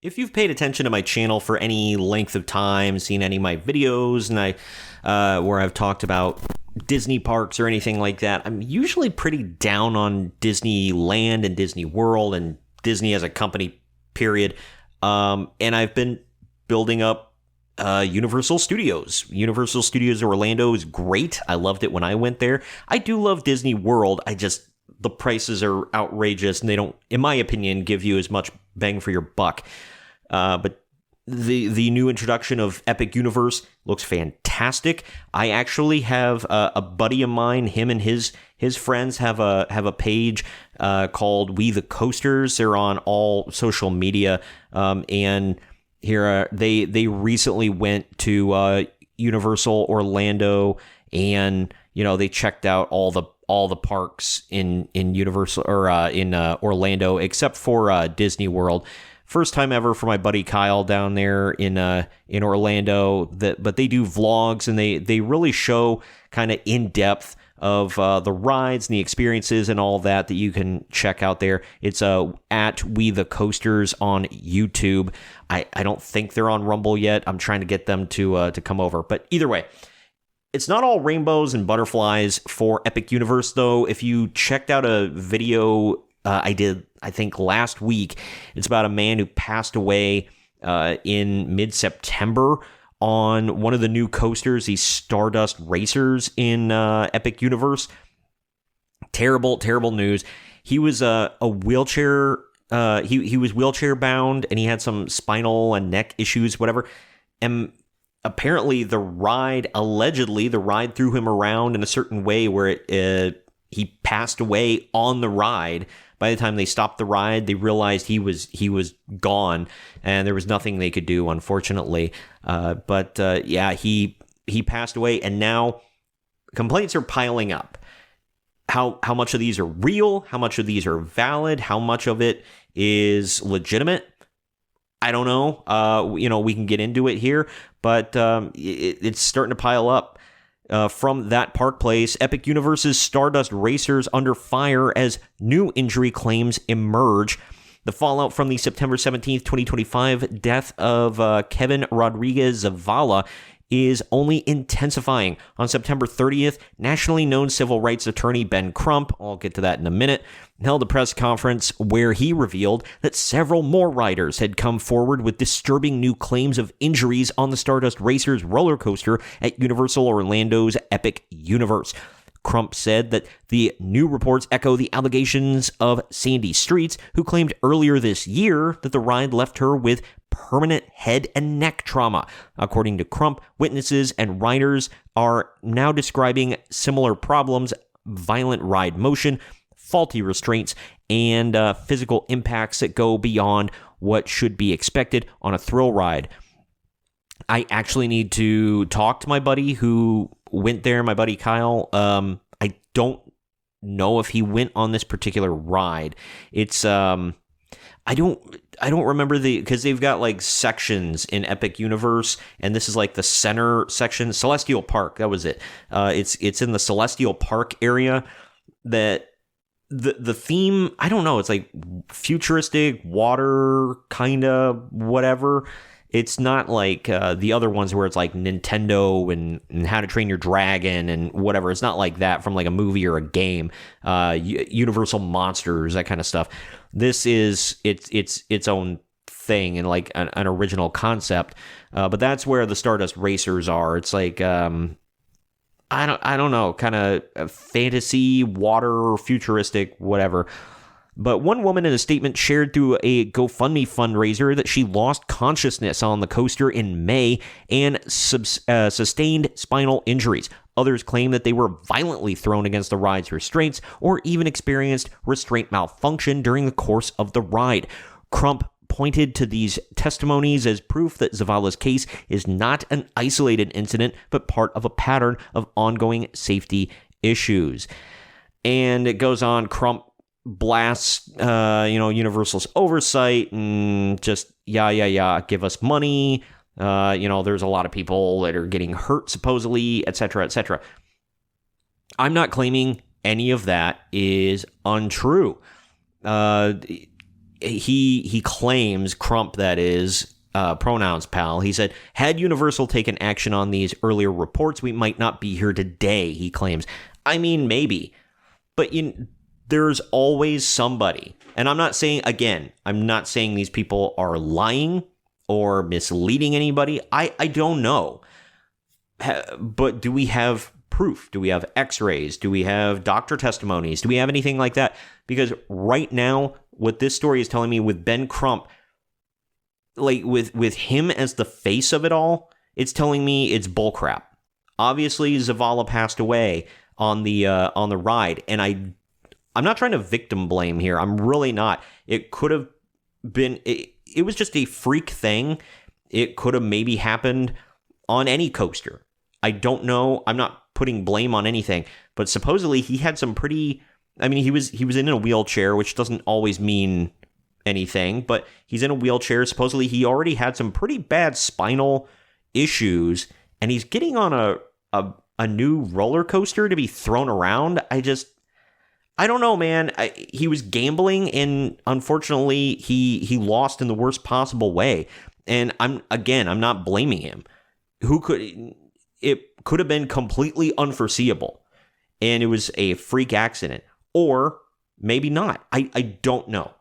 If you've paid attention to my channel for any length of time, seen any of my videos, and where I've talked about Disney parks or anything like that, I'm usually pretty down on Disneyland and Disney World and Disney as a company, period. And I've been building up Universal Studios. Universal Studios Orlando is great. I loved it when I went there. I do love Disney World. The prices are outrageous, and they don't, in my opinion, give you as much bang for your buck. But the new introduction of Epic Universe looks fantastic. I actually have a buddy of mine. Him and his friends have a page called We the Coasters. They're on all social media, and here they recently went to Universal Orlando, and they checked out all the parks in Universal or in Orlando except for Disney World. First time ever for my buddy Kyle down there in Orlando. But they do vlogs, and they really show kind of in depth of the rides and the experiences and all that you can check out there. It's at We the Coasters on YouTube. I don't think they're on Rumble yet. I'm trying to get them to come over. But either way, it's not all rainbows and butterflies for Epic Universe, though. If you checked out a video I did, I think, last week, it's about a man who passed away in mid-September on one of the new coasters, these Stardust Racers in Epic Universe. Terrible, terrible news. He was a wheelchair. He was wheelchair bound, and he had some spinal and neck issues, whatever. And apparently, allegedly, the ride threw him around in a certain way where he passed away on the ride. By the time they stopped the ride, they realized he was gone, and there was nothing they could do, unfortunately. He passed away, and now complaints are piling up. How much of these are real? How much of these are valid? How much of it is legitimate? I don't know. We can get into it here, but it's starting to pile up. From that park place, Epic Universe's Stardust Racers under fire as new injury claims emerge. The fallout from the September 17th, 2025 death of Kevin Rodriguez Zavala is only intensifying. On September 30th, nationally known civil rights attorney Ben Crump, I'll get to that in a minute, held a press conference where he revealed that several more riders had come forward with disturbing new claims of injuries on the Stardust Racers roller coaster at Universal Orlando's Epic Universe. Crump said that the new reports echo the allegations of Sandy Streets, who claimed earlier this year that the ride left her with permanent head and neck trauma. According to Crump, witnesses and riders are now describing similar problems: violent ride motion, faulty restraints, and physical impacts that go beyond what should be expected on a thrill ride. I actually need to talk to my buddy who went there, my buddy Kyle. I don't know if he went on this particular ride. It's I don't remember because they've got like sections in Epic Universe, and this is like the center section, Celestial Park. That was it. It's in the Celestial Park area. That the theme, I don't know. It's like futuristic water, kind of whatever. It's not like the other ones where it's like Nintendo and How to Train Your Dragon and whatever. It's not like that from like a movie or a game. Universal Monsters, that kind of stuff. This is its own thing and like an original concept. But that's where the Stardust Racers are. It's like I don't know, kind of fantasy, water, futuristic, whatever. But one woman in a statement shared through a GoFundMe fundraiser that she lost consciousness on the coaster in May and sustained spinal injuries. Others claim that they were violently thrown against the ride's restraints or even experienced restraint malfunction during the course of the ride. Crump pointed to these testimonies as proof that Zavala's case is not an isolated incident, but part of a pattern of ongoing safety issues. And it goes on, Crump blasts, Universal's oversight and just, give us money. There's a lot of people that are getting hurt, supposedly, etc., etc. I'm not claiming any of that is untrue. he claims, Crump that is, pronouns pal, he said, had Universal taken action on these earlier reports, we might not be here today, he claims. I mean, maybe. But there's always somebody. And I'm not saying these people are lying or misleading anybody. I don't know. But do we have proof? Do we have x-rays? Do we have doctor testimonies? Do we have anything like that? Because right now, what this story is telling me with Ben Crump, like with him as the face of it all, it's telling me it's bullcrap. Obviously, Zavala passed away on the ride, and I'm not trying to victim blame here. I'm really not. It could have been. It was just a freak thing. It could have maybe happened on any coaster. I don't know. I'm not putting blame on anything, but supposedly he had some pretty. I mean, he was in a wheelchair, which doesn't always mean anything, but he's in a wheelchair. Supposedly he already had some pretty bad spinal issues, and he's getting on a new roller coaster to be thrown around. I don't know, man. He was gambling, and unfortunately he lost in the worst possible way. And I'm not blaming him. It could have been completely unforeseeable, and it was a freak accident, or maybe not. I don't know.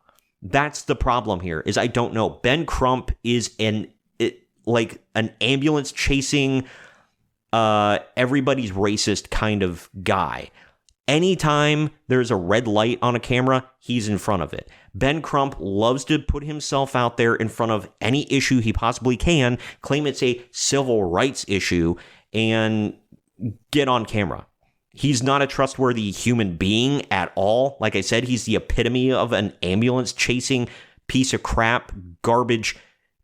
That's the problem here, is I don't know. Ben Crump is an ambulance chasing, everybody's racist kind of guy. Anytime there's a red light on a camera, he's in front of it. Ben Crump loves to put himself out there in front of any issue he possibly can, claim it's a civil rights issue, and get on camera. He's not a trustworthy human being at all. Like I said, he's the epitome of an ambulance chasing piece of crap, garbage,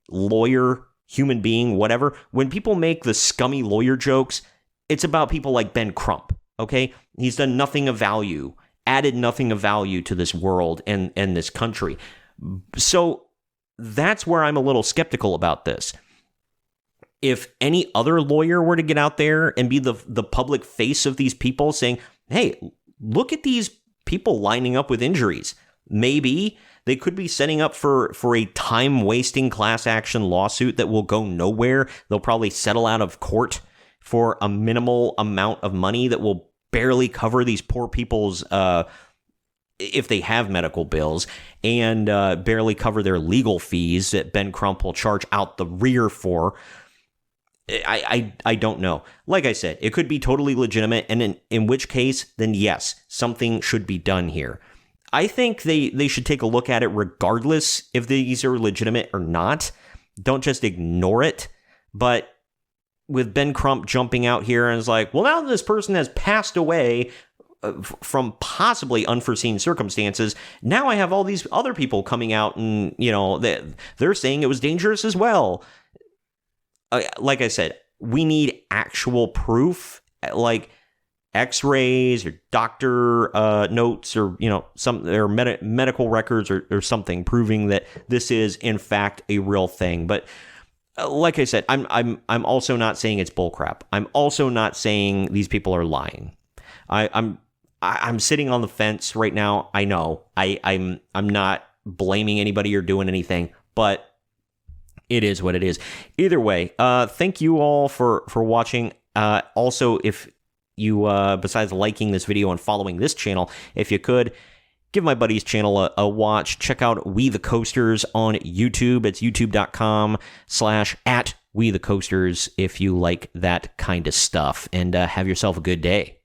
lawyer, human being, whatever. When people make the scummy lawyer jokes, it's about people like Ben Crump, okay? He's done nothing of value, added nothing of value to this world and this country. So that's where I'm a little skeptical about this. If any other lawyer were to get out there and be the public face of these people saying, hey, look at these people lining up with injuries, maybe they could be setting up for a time-wasting class action lawsuit that will go nowhere. They'll probably settle out of court for a minimal amount of money that will barely cover these poor people's, if they have medical bills, and barely cover their legal fees that Ben Crump will charge out the rear for. I don't know. Like I said, it could be totally legitimate, and in which case, then yes, something should be done here. I think they should take a look at it regardless if these are legitimate or not. Don't just ignore it. But with Ben Crump jumping out here and is like, well, now this person has passed away from possibly unforeseen circumstances, now I have all these other people coming out and, they're saying it was dangerous as well. Like I said, we need actual proof, like x-rays or doctor notes or, medical records or something proving that this is, in fact, a real thing. But like I said, I'm also not saying it's bullcrap. I'm also not saying these people are lying. I'm sitting on the fence right now. I know I'm not blaming anybody or doing anything, but it is what it is. Either way, thank you all for watching. Also, if you, besides liking this video and following this channel, if you could, give my buddy's channel a watch. Check out We the Coasters on YouTube. It's youtube.com/@WeTheCoasters if you like that kind of stuff. And have yourself a good day.